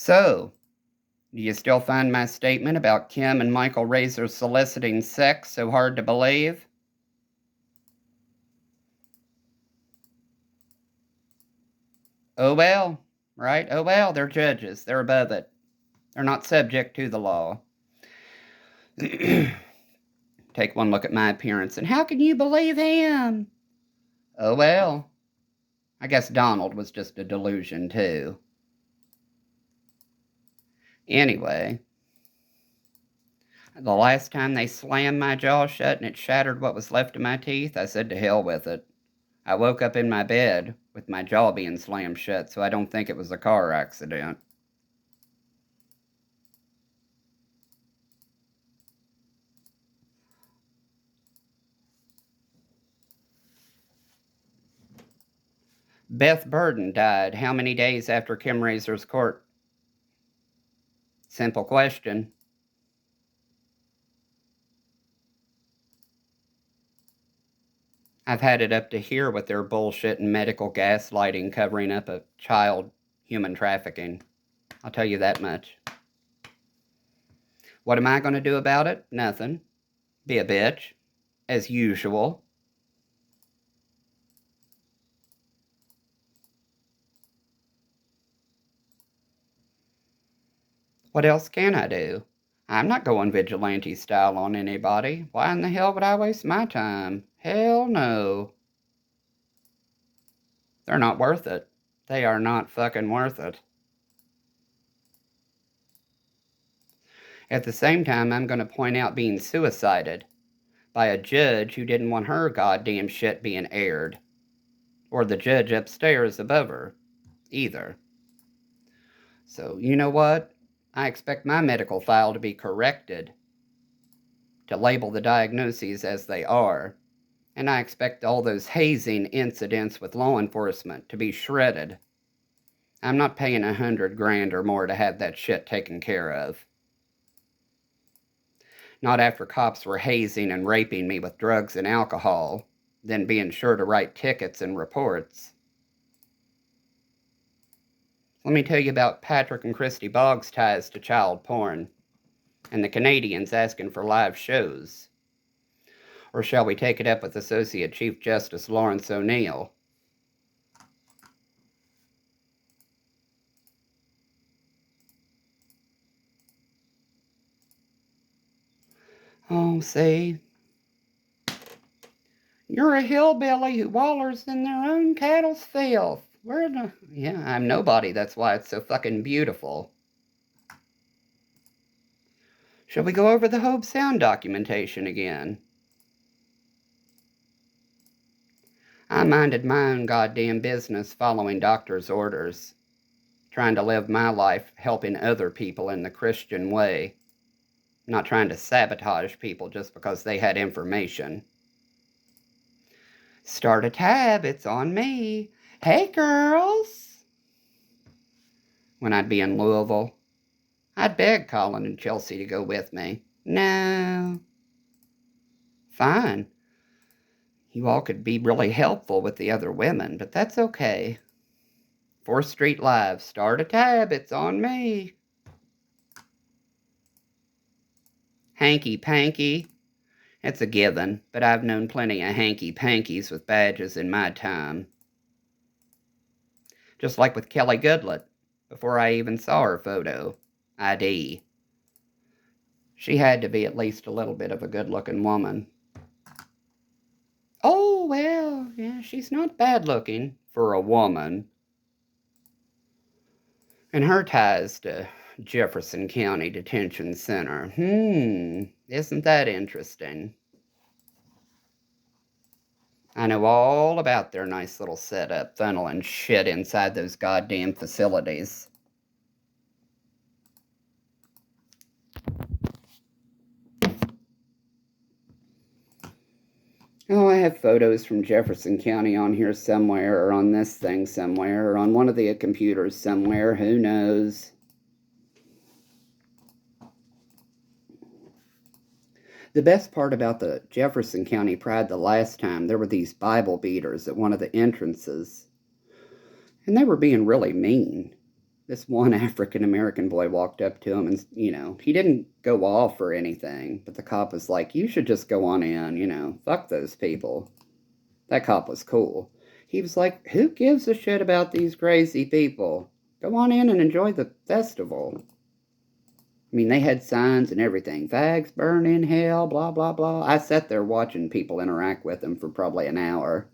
So, do you still find my statement about Kim and Michael Razor soliciting sex so hard to believe? Oh well, right? Oh well, they're judges. They're above it. They're not subject to the law. Take one look at my appearance, and how can you believe him? Oh well, I guess Donald was just a delusion, too. Anyway, the last time they slammed my jaw shut and it shattered what was left of my teeth, I said to hell with it. I woke up in my bed with my jaw being slammed shut, so I don't think it was a car accident. Beth Burden died how many days after Kim Razor's court? Simple question. I've had it up to here with their bullshit and medical gaslighting covering up a child human trafficking. I'll tell you that much. What am I going to do about it? Nothing. Be a bitch, as usual. What else can I do? I'm not going vigilante style on anybody. Why in the hell would I waste my time? Hell no. They're not worth it. They are not fucking worth it. At the same time, I'm going to point out being suicided by a judge who didn't want her goddamn shit being aired. Or the judge upstairs above her, either. So, you know what? I expect my medical file to be corrected to label the diagnoses as they are. And I expect all those hazing incidents with law enforcement to be shredded. I'm not paying $100,000 or more to have that shit taken care of. Not after cops were hazing and raping me with drugs and alcohol, then being sure to write tickets and reports. Let me tell you about Patrick and Christy Boggs' ties to child porn, and the Canadians asking for live shows. Or shall we take it up with Associate Chief Justice Lawrence O'Neill? Oh, see, you're a hillbilly who wallers in their own cattle's filth. Yeah, I'm nobody. That's why it's so fucking beautiful. Shall we go over the Hobe Sound documentation again? I minded my own goddamn business following doctor's orders, trying to live my life helping other people in the Christian way, not trying to sabotage people just because they had information. Start a tab, it's on me. Hey, girls. When I'd be in Louisville, I'd beg Colin and Chelsea to go with me. No. Fine. You all could be really helpful with the other women, but that's okay. 4th Street Live, start a tab, it's on me. Hanky Panky. It's a given, but I've known plenty of hanky pankies with badges in my time. Just like with Kelly Goodlett, before I even saw her photo ID. She had to be at least a little bit of a good-looking woman. Oh, well, yeah, she's not bad-looking for a woman. And her ties to Jefferson County Detention Center. Isn't that interesting? I know all about their nice little setup, funneling shit inside those goddamn facilities. Oh, I have photos from Jefferson County on here somewhere, or on this thing somewhere, or on one of the computers somewhere. Who knows? The best part about the Jefferson County Pride the last time, there were these Bible beaters at one of the entrances. And they were being really mean. This one African-American boy walked up to him and, he didn't go off or anything, but the cop was like, you should just go on in, fuck those people. That cop was cool. He was like, who gives a shit about these crazy people? Go on in and enjoy the festival. I mean, they had signs and everything. Fags burn in hell, blah, blah, blah. I sat there watching people interact with them for probably an hour.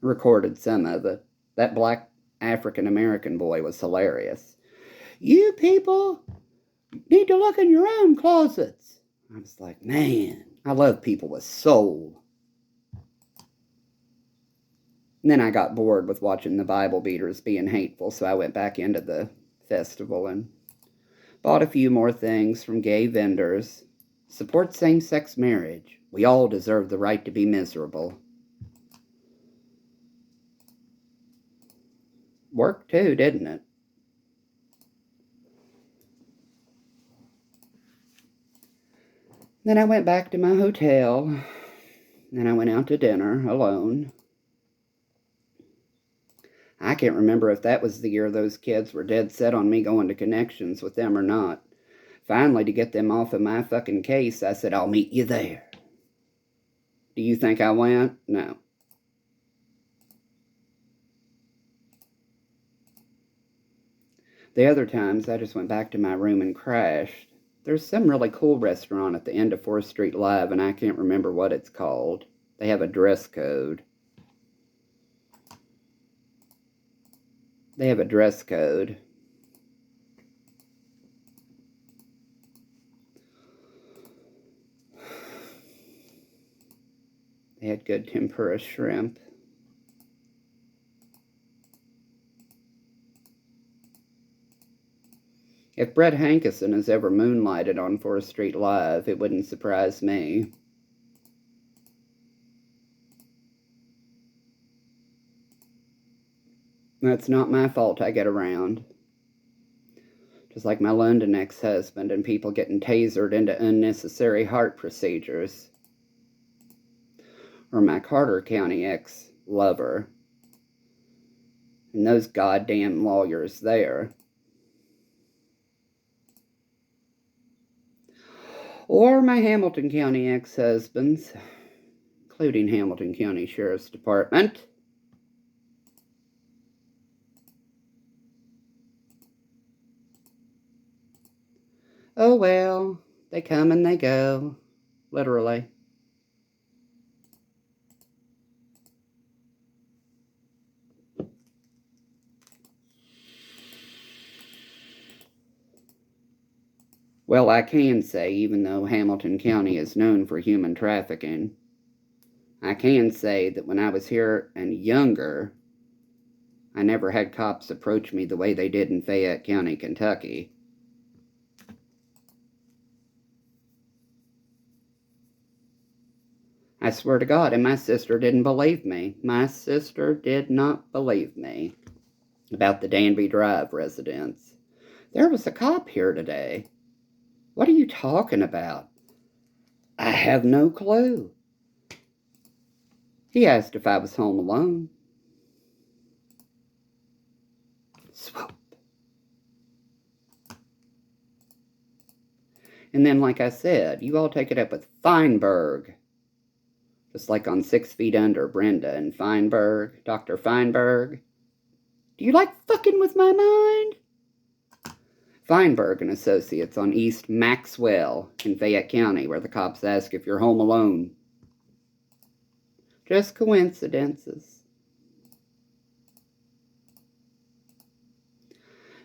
Recorded some of it. That black African-American boy was hilarious. You people need to look in your own closets. I was like, man, I love people with soul. And then I got bored with watching the Bible beaters being hateful, so I went back into the festival and bought a few more things from gay vendors. Support same-sex marriage. We all deserve the right to be miserable. Worked too, didn't it? Then I went back to my hotel. Then I went out to dinner alone. I can't remember if that was the year those kids were dead set on me going to Connections with them or not. Finally, to get them off of my fucking case, I said, I'll meet you there. Do you think I went? No. The other times, I just went back to my room and crashed. There's some really cool restaurant at the end of 4th Street Live, and I can't remember what it's called. They have a dress code. They had good tempura shrimp. If Brett Hankison has ever moonlighted on 4th Street Live, it wouldn't surprise me. That's not my fault I get around. Just like my London ex-husband and people getting tasered into unnecessary heart procedures. Or my Carter County ex-lover. And those goddamn lawyers there. Or my Hamilton County ex-husbands, including Hamilton County Sheriff's Department. Oh well, they come and they go, literally. Well, I can say, even though Hamilton County is known for human trafficking, I can say that when I was here and younger, I never had cops approach me the way they did in Fayette County, Kentucky. I swear to God, and my sister didn't believe me. My sister did not believe me about the Danby Drive residence. There was a cop here today. What are you talking about? I have no clue. He asked if I was home alone. Swoop. And then, like I said, you all take it up with Feinberg. Just like on 6 Feet Under, Brenda and Feinberg, Dr. Feinberg. Do you like fucking with my mind? Feinberg and Associates on East Maxwell in Fayette County, where the cops ask if you're home alone. Just coincidences.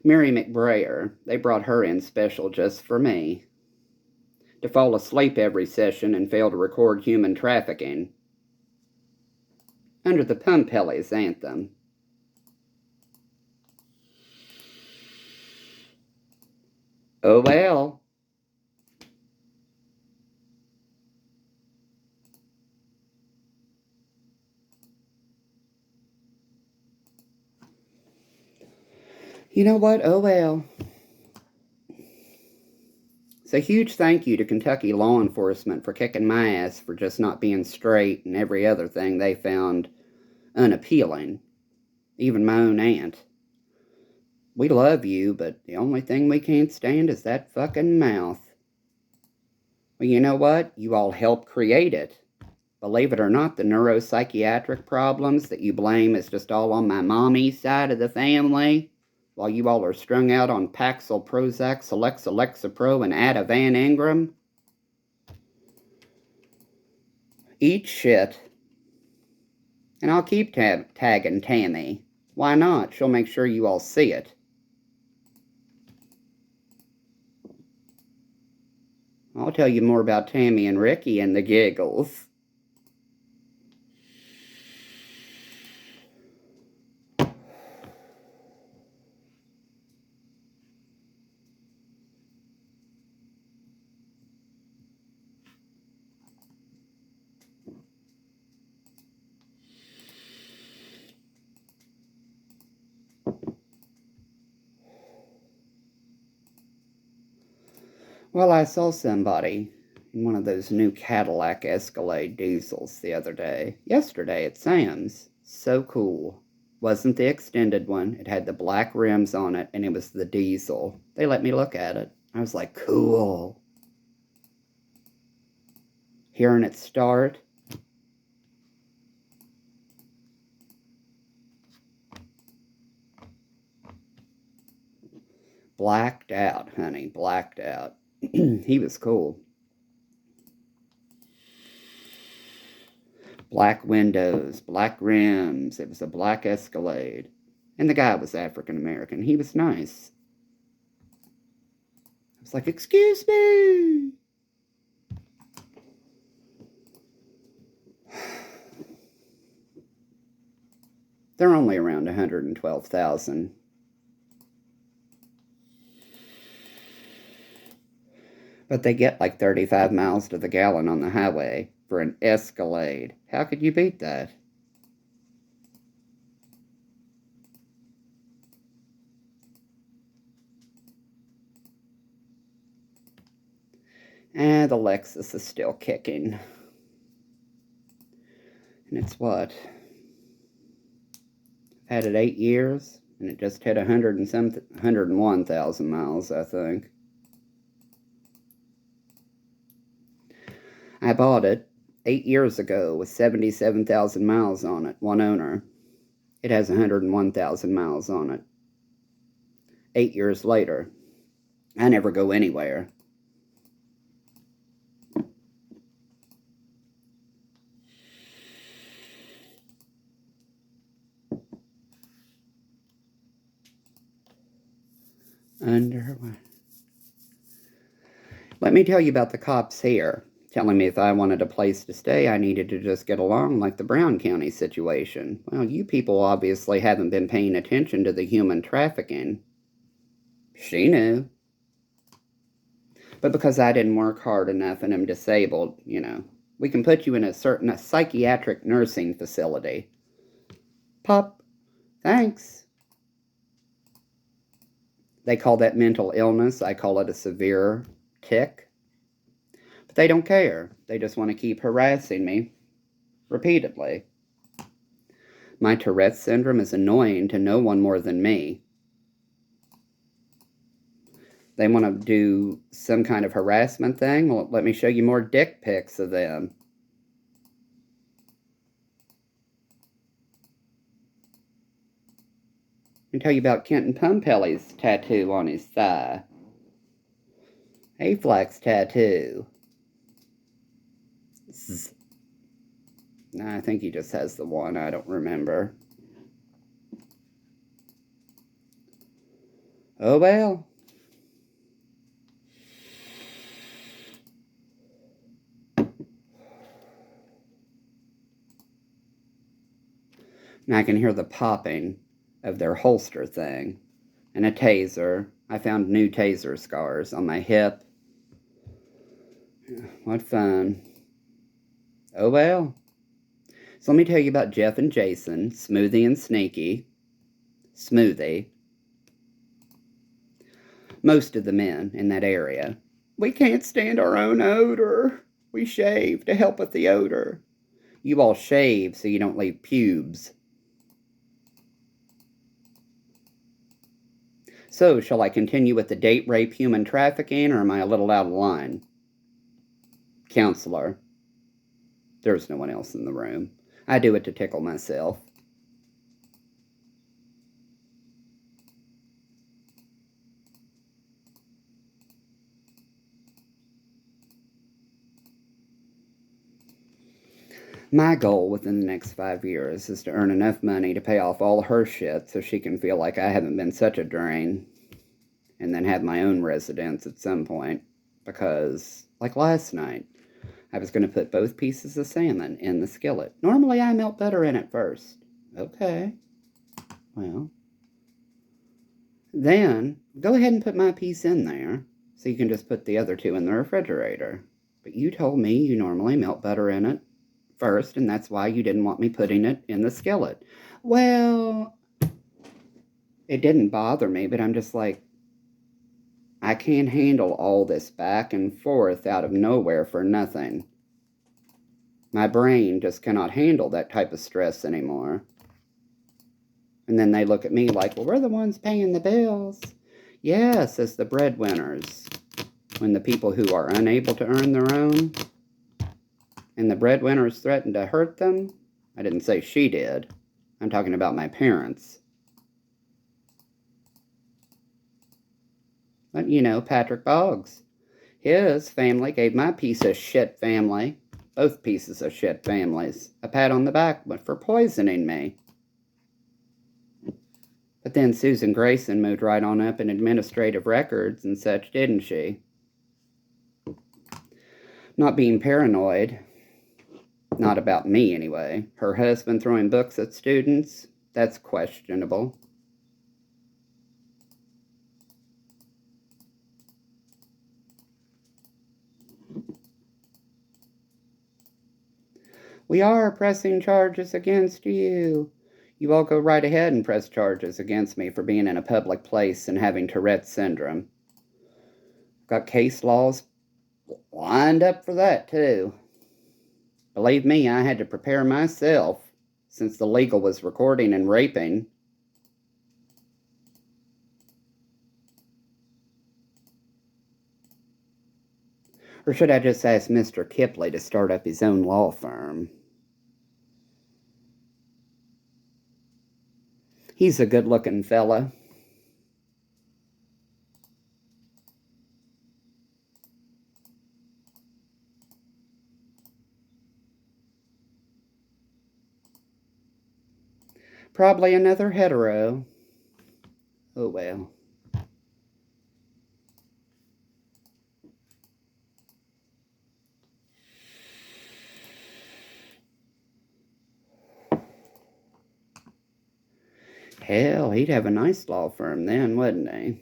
Mary McBrayer, they brought her in special just for me. To fall asleep every session and fail to record human trafficking. Under the Pump Hellies anthem. Oh well. You know what? Oh well. It's a huge thank you to Kentucky law enforcement for kicking my ass for just not being straight and every other thing they found unappealing. Even my own aunt. We love you, but the only thing we can't stand is that fucking mouth. Well, you know what? You all helped create it. Believe it or not, the neuropsychiatric problems that you blame is just all on my mommy's side of the family, while you all are strung out on Paxil, Prozac, Celexa, Lexapro, and Ativan Ingram. Eat shit. And I'll keep tagging Tammy. Why not? She'll make sure you all see it. I'll tell you more about Tammy and Ricky and the giggles. Well, I saw somebody in one of those new Cadillac Escalade diesels the other day. Yesterday at Sam's. So cool. Wasn't the extended one. It had the black rims on it, and it was the diesel. They let me look at it. I was like, cool. Hearing it start. Blacked out, honey. Blacked out. He was cool. Black windows, black rims. It was a black Escalade. And the guy was African American. He was nice. I was like, excuse me. They're only around 112,000. But they get like 35 miles to the gallon on the highway for an Escalade. How could you beat that? The Lexus is still kicking. And it's what? I've had it 8 years, and it just hit 101,000 miles, I think. I bought it 8 years ago with 77,000 miles on it, one owner. It has 101,000 miles on it. 8 years later, I never go anywhere. Let me tell you about the cops here, telling me if I wanted a place to stay, I needed to just get along like the Brown County situation. Well, you people obviously haven't been paying attention to the human trafficking. She knew. But because I didn't work hard enough and am disabled, we can put you in a psychiatric nursing facility. Pop, thanks. They call that mental illness. I call it a severe tic. But they don't care. They just want to keep harassing me repeatedly. My Tourette's syndrome is annoying to no one more than me. They want to do some kind of harassment thing? Well, let me show you more dick pics of them. Let me tell you about Kenton Pumpelly's tattoo on his thigh. Aflac's tattoo. I think he just has the one. I don't remember. Oh well. And I can hear the popping of their holster thing. And a taser. I found new taser scars on my hip. What fun. Oh well. So let me tell you about Jeff and Jason, Smoothie and Sneaky. Smoothie. Most of the men in that area. We can't stand our own odor. We shave to help with the odor. You all shave so you don't leave pubes. So, shall I continue with the date rape human trafficking, or am I a little out of line? Counselor. There's no one else in the room. I do it to tickle myself. My goal within the next 5 years is to earn enough money to pay off all her shit so she can feel like I haven't been such a drain, and then have my own residence at some point. Because, like last night, I was going to put both pieces of salmon in the skillet. Normally I melt butter in it first. Okay. Well, then go ahead and put my piece in there so you can just put the other two in the refrigerator. But you told me you normally melt butter in it first, and that's why you didn't want me putting it in the skillet. Well, it didn't bother me, but I'm just like, I can't handle all this back and forth out of nowhere for nothing. My brain just cannot handle that type of stress anymore. And then they look at me like, well, we're the ones paying the bills. Yes, as the breadwinners. When the people who are unable to earn their own and the breadwinners threaten to hurt them, I didn't say she did. I'm talking about my parents. But, you know, Patrick Boggs. His family gave my piece of shit family, both pieces of shit families, a pat on the back for poisoning me. But then Susan Grayson moved right on up in administrative records and such, didn't she? Not being paranoid. Not about me, anyway. Her husband throwing books at students? That's questionable. We are pressing charges against you. You all go right ahead and press charges against me for being in a public place and having Tourette's syndrome. Got case laws lined up for that, too. Believe me, I had to prepare myself, since the legal was recording and raping. Or should I just ask Mr. Kipley to start up his own law firm? He's a good-looking fella. Probably another hetero. Oh well. Hell, he'd have a nice law firm then, wouldn't he?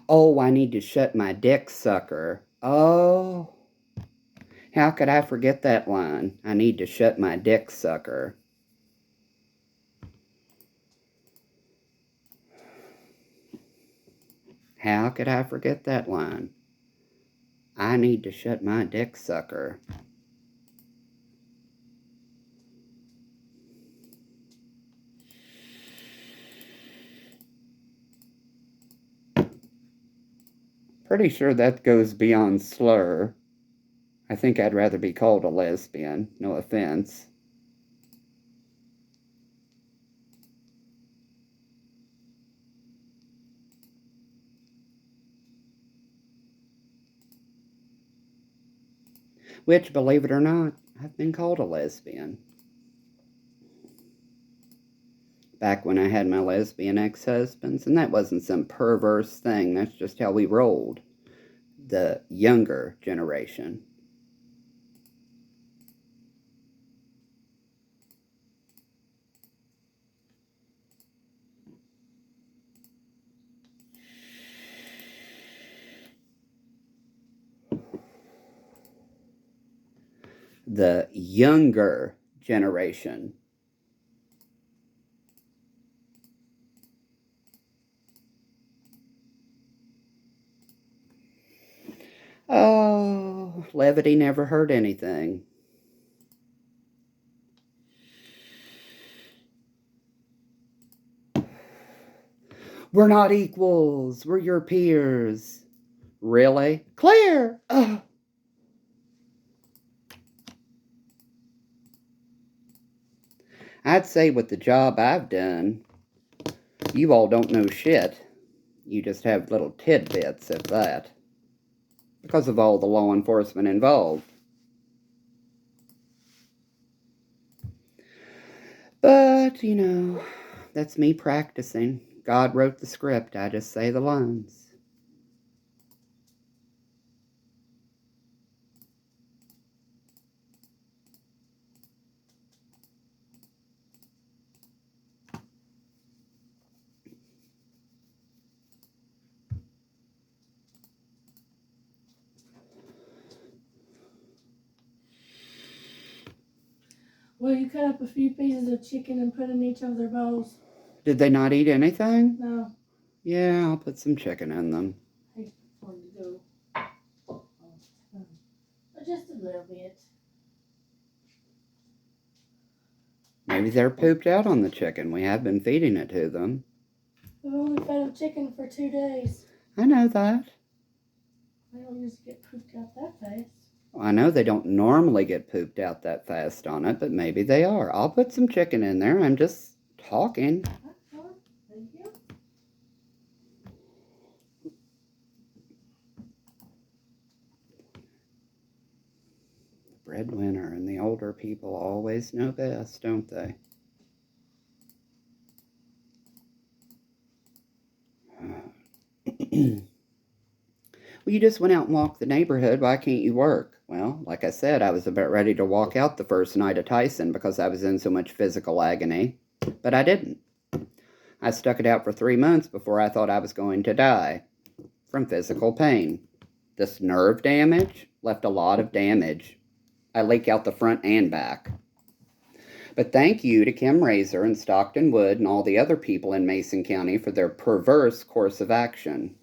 Oh, I need to shut my dick sucker. Oh, how could I forget that line? I need to shut my dick sucker. How could I forget that line? I need to shut my dick sucker. Pretty sure that goes beyond slur. I think I'd rather be called a lesbian. No offense. Which, believe it or not, I've been called a lesbian. Back when I had my lesbian ex-husbands, and that wasn't some perverse thing, that's just how we rolled. The younger generation. The younger generation. Oh, levity never hurt anything. We're not equals. We're your peers. Really? Claire! Ugh. I'd say with the job I've done, you all don't know shit. You just have little tidbits of that. Because of all the law enforcement involved. But, you know, that's me practicing. God wrote the script. I just say the lines. Well, you cut up a few pieces of chicken and put in each of their bowls. Did they not eat anything? No. Yeah, I'll put some chicken in them. Hey, before you go. But just a little bit. Maybe they're pooped out on the chicken. We have been feeding it to them. We've only fed them chicken for 2 days. I know that. They don't usually get pooped out that fast. I know they don't normally get pooped out that fast on it, but maybe they are. I'll put some chicken in there. I'm just talking. Thank you. Breadwinner, and the older people always know best, don't they? Well, you just went out and walked the neighborhood. Why can't you work? Well, like I said, I was about ready to walk out the first night of Tyson because I was in so much physical agony, but I didn't. I stuck it out for 3 months before I thought I was going to die from physical pain. This nerve damage left a lot of damage. I leak out the front and back. But thank you to Kim Razor and Stockton Wood and all the other people in Mason County for their perverse course of action.